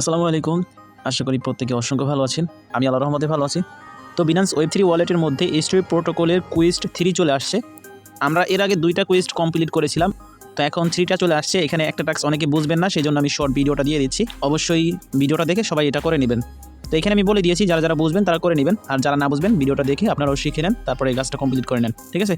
আসসালামু আলাইকুম। আশা করি প্রত্যেকে অসংখ্য ভালো আছেন। আমি আল্লাহর রহমতে ভালো আছি। তো Binance Web3 ওয়ালেটের মধ্যে H2 প্রোটোকলের কুইস্ট 3 চলে আসছে। আমরা এর আগে 2টা কুইস্ট কমপ্লিট করেছিলাম। তো এখন 3টা চলে আসছে। এখানে একটা টাস্ক অনেকে বুঝবেন না, সেজন্য আমি শর্ট ভিডিওটা দিয়ে দিচ্ছি। অবশ্যই ভিডিওটা দেখে সবাই এটা করে নেবেন। তো এখানে আমি বলে দিয়েছি যারা বুঝবেন তারা করে নেবেন, আর যারা না বুঝবেন ভিডিওটা দেখে আপনারাও শিখে নেন, তারপরে এই কাজটা কমপ্লিট করে নেন। ঠিক আছে?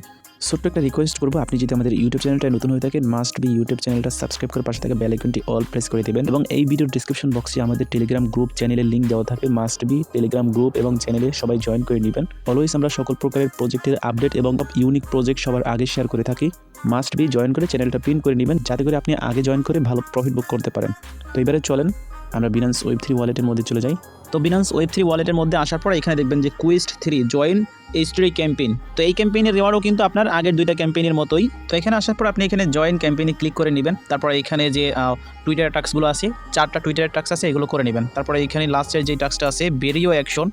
ছোট্ট একটা রিকোয়েস্ট করবো, আপনি যদি আমাদের ইউটিউব চ্যানেলটায় নতুন হয়ে থাকেন মাস্ট বি ইউটিউব চ্যানেলটা সাবস্ক্রাইব করে পাশে থাকা বেল আইকনটি অল প্রেস করে দেবেন এবং এই ভিডিওর ডিসক্রিপশন বক্সে আমাদের টেলিগ্রাম গ্রুপ চ্যানেলের লিঙ্ক দেওয়া থাকবে। মাস্ট বি টেলিগ্রাম গ্রুপ এবং চ্যানেলে সবাই জয়েন করে নেবেন। অলওয়েজ আমরা সকল প্রকারের প্রজেক্টের আপডেট এবং ইউনিক প্রজেক্ট সবার আগে শেয়ার করে থাকি। মাস্ট বি জয়েন করে চ্যানেলটা পিন করে নেবেন, যাতে করে আপনি আগে জয়েন করে ভালো প্রফিট বুক করতে পারেন। তো এবারে চলেন আমরা Binance Web3 ওয়ালেটের মধ্যে চলে যাই। তো Binance Web3 ওয়ালেটের মধ্যে আসার পর এখানে দেখবেন যে কুইস্ট 3 জয়েন H3 ক্যাম্পেইন। তো এই ক্যাম্পেইনের রিওয়ার্ডও কিন্তু আপনার আগের 2টা ক্যাম্পেইনের মতোই। তো এখানে আসার পর আপনি এখানে জয়েন ক্যাম্পেইনে ক্লিক করে নেবেন। তারপর এখানে যে টুইটার টাস্কগুলো আছে, 4টা টুইটারের টাস্ক আছে, এগুলো করে নেবেন। তারপরে এখানে লাস্টের যে টাস্কটা আছে বেরিও অ্যাকশন,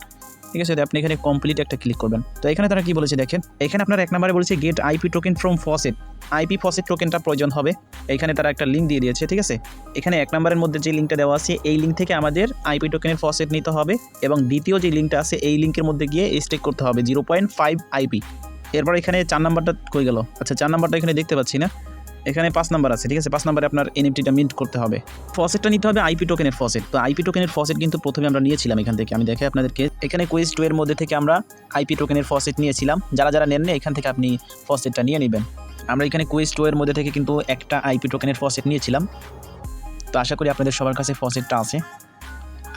ঠিক আছে? আপনি এখানে কমপ্লিট একটা ক্লিক করবেন। তো এখানে তারা কি বলেছে দেখেন, এখানে আপনার 1 নম্বরে বলেছে get IP token from faucet. IP faucet টোকেনটা প্রয়োজন হবে। এখানে তারা একটা লিঙ্ক দিয়ে দিয়েছে, ঠিক আছে? এখানে 1 নম্বরের মধ্যে যে লিঙ্কটা দেওয়া আছে এই লিঙ্ক থেকে আমাদের আইপি টোকেনের ফসেট নিতে হবে এবং দ্বিতীয় যে লিঙ্কটা আছে এই লিঙ্কের মধ্যে গিয়ে স্টেক করতে হবে 0.5 আইপি। এরপর এখানে 4 নম্বরটা কই গেল? আচ্ছা, 4 নম্বরটা এখানে দেখতে পাচ্ছি না, এখানে 5 নাম্বার আছে, ঠিক আছে? 5 নাম্বারে আপনার এনএফটিটা মিন্ট করতে হবে। ফসেটটা নিতে হবে আইপি টোকেনের ফসেট। তো আইপি টোকেনের ফসেট কিন্তু প্রথমে আমরা নিয়েছিলাম এখান থেকে, আমি দেখাই আপনাদেরকে। এখানে কুইজ 2 এর মধ্যে থেকে আমরা আইপি টোকেনের ফসেট নিয়েছিলাম। যারা নেন না এখান থেকে আপনি ফসেটটা নিয়ে নেবেন। আমরা এখানে কুইজ 2 এর মধ্যে থেকে কিন্তু একটা আইপি টোকেনের ফসেট নিয়েছিলাম। তো আশা করি আপনাদের সবার কাছে ফসেটটা আছে।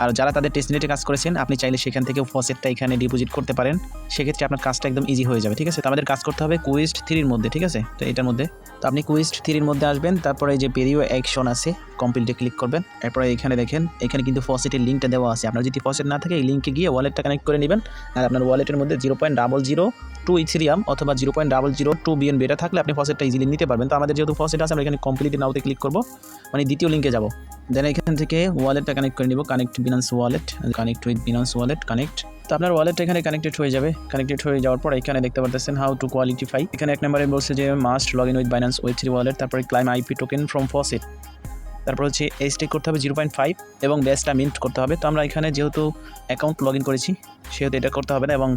আর যারা তাদের টেস্টনেটে কাজ করেছেন আপনি চাইলে সেখান থেকেও ফসেটটা এখানে ডিপোজিট করতে পারেন। সেক্ষেত্রে আপনার কাজটা একদম ইজি হয়ে যাবে, ঠিক আছে? তো আমাদের কাজ করতে হবে কুইস্ট 3 এর মধ্যে, ঠিক আছে? তো এটার মধ্যে তো আপনি কুইস্ট 3 এর মধ্যে আসবেন, তারপরে এই যে বেরিও অ্যাকশন আছে কমপ্লিটে ক্লিক করবেন। এরপরে এখানে দেখেন এখানে কিন্তু ফসেটের লিঙ্কটা দেওয়া আছে। আপনার যদি ফসেট না থাকে এই লিঙ্কে গিয়ে ওয়ালেটটা কানেক্ট করে নেবেন। আর আপনার ওয়ালেটের মধ্যে 0.002 ইথেরিয়াম অথবা 0.002 বিএনবি এটা থাকলে আপনি ফসেটটা ইজিলি নিতে পারবেন। তো আমাদের যেহেতু ফসেট আছে আমরা এখানে কমপ্লিট নাওতে ক্লিক করব, মানে দ্বিতীয় লিঙ্কে যাব। দেন এখান থেকে ওয়ালেটটা কানেক্ট করে নিব, connect Binance wallet, connect with Binance wallet, connect. তো আপনার ওয়ালেটটা এখানে কানেক্টেড হয়ে যাবে। কানেক্টেড হয়ে যাওয়ার পর এখানে দেখতে পাচ্ছেন হাউ টু কোয়ালিফাই। এখানে 1 নম্বরে বলছে যে must log in with Binance Web3 wallet, তারপরে claim IP token from faucet, তারপর হচ্ছে স্টেক করতে হবে 0.5 এবং ব্যাচটা মিন্ট করতে হবে। তো আমরা এখানে যেহেতু অ্যাকাউন্ট লগ ইন করেছি সেহেতু এটা করতে হবে না এবং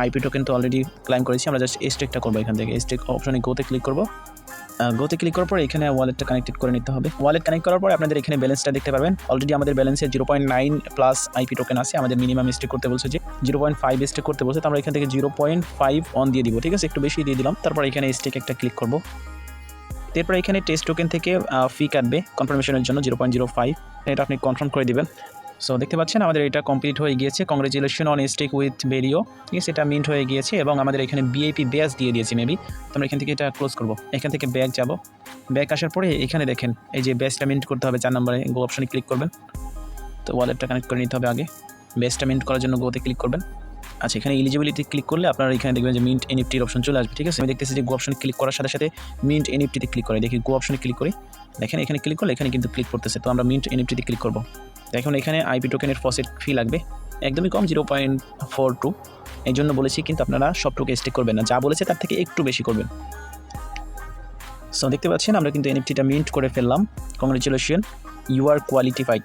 আইপি টোকেন তো অলরেডি ক্লাইম করেছি, আমরা জাস্ট স্টেকটা করবো। এখান থেকে স্টেক অপশনে গোতে ক্লিক করবো। গোতে ক্লিক করার পর এখানে ওয়ালেটটা কানেক্টেড করে নিতে হবে। ওয়ালেট কানেক্ট করার পর আপনাদের এখানে ব্যালেন্সটা দেখতে পারবেন। অলরেডি আমাদের ব্যালেন্সে 0.9 প্লাস আইপি টোকেন আছে। আমাদের মিনিমাম স্টেক করতে বলছে যে 0.5 স্টেক করতে বলছে, তো আমরা এখান থেকে 0.5 অন দিয়ে দিব, ঠিক আছে? একটু বেশি দিয়ে দিলাম। তারপর এখানে স্টেক একটা ক্লিক করব। এরপর এখানে টেস্ট টোকেন থেকে ফি কাটবে কনফার্মেশনের জন্য 0.05, এটা আপনি কনফার্ম করে দিবেন। সো দেখতে পাচ্ছেন আমাদের এটা কমপ্লিট হয়ে গিয়েছে। কংগ্রেচুলেশন অন স্টেক উইথ বেরিও, ঠিক আছে? এটা মিন্ট হয়ে গিয়েছে এবং আমাদের এখানে বিআইপি ব্যাচ দিয়ে দিয়েছে মেবি। তো আমরা এখান থেকে এটা ক্লোজ করব। এখান থেকে ব্যাক যাব। ব্যাক আসার পরে এখানে দেখেন এই যে ব্যাচটা মিন্ট করতে হবে 4 নম্বরে গো অপশনে ক্লিক করবেন। তো ওয়ালেটটা কানেক্ট করে নিতে হবে আগে। ব্যাচটা মিন্ট করার জন্য গোতে ক্লিক করবেন। আচ্ছা, এখানে এলিজিবিলিটি ক্লিক করলে আপনারা এখানে দেখবেন যে মিন্ট এনএফটির অপশন চলে আসবে, ঠিক আছে? আমি দেখতেছি যে গো অপশনে ক্লিক করার সাথে সাথে মিন্ট এনএফটিতে ক্লিক করে। দেখি গো অপশনে ক্লিক করি, দেখেন এখানে ক্লিক করলে এখানে কিন্তু ক্লিক করতেছে। তো আমরা মিন্ট এনএফটিতে ক্লিক করব। এখন এখানে আইপি টোকেনের ফসেট ফি লাগবে একদমই কম 0.42, এই জন্য বলেছি, কিন্তু আপনারা সবটুকু স্টেক করবেন না, যা বলেছে তার থেকে একটু বেশি করবেন। সো দেখতে পাচ্ছেন আমরা কিন্তু এনএফটিটা মিন্ট করে ফেললাম। Congratulation, you are qualified.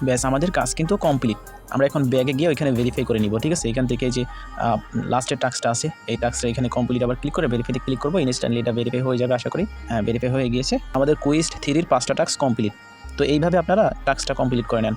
ব্যাস আমাদের কাজ কিন্তু কমপ্লিট। আমরা এখন ব্যাগে গিয়ে ওইখানে ভেরিফাই করে নিব, ঠিক আছে? এখান থেকে যে লাস্টের টাস্কটা আছে এই টাস্কটা এখানে কমপ্লিট আবার ক্লিক করে ভেরিফাইতে ক্লিক করবো। ইনস্ট্যান্টলি এটা ভেরিফাই হয়ে যাবে আশা করি। হ্যাঁ, ভেরিফাই হয়ে গিয়েছে। আমাদের কুইস্ট 3 এর 5টা টাস্ক কমপ্লিট। তো এইভাবে আপনারা টাস্কটা কমপ্লিট করে নেন।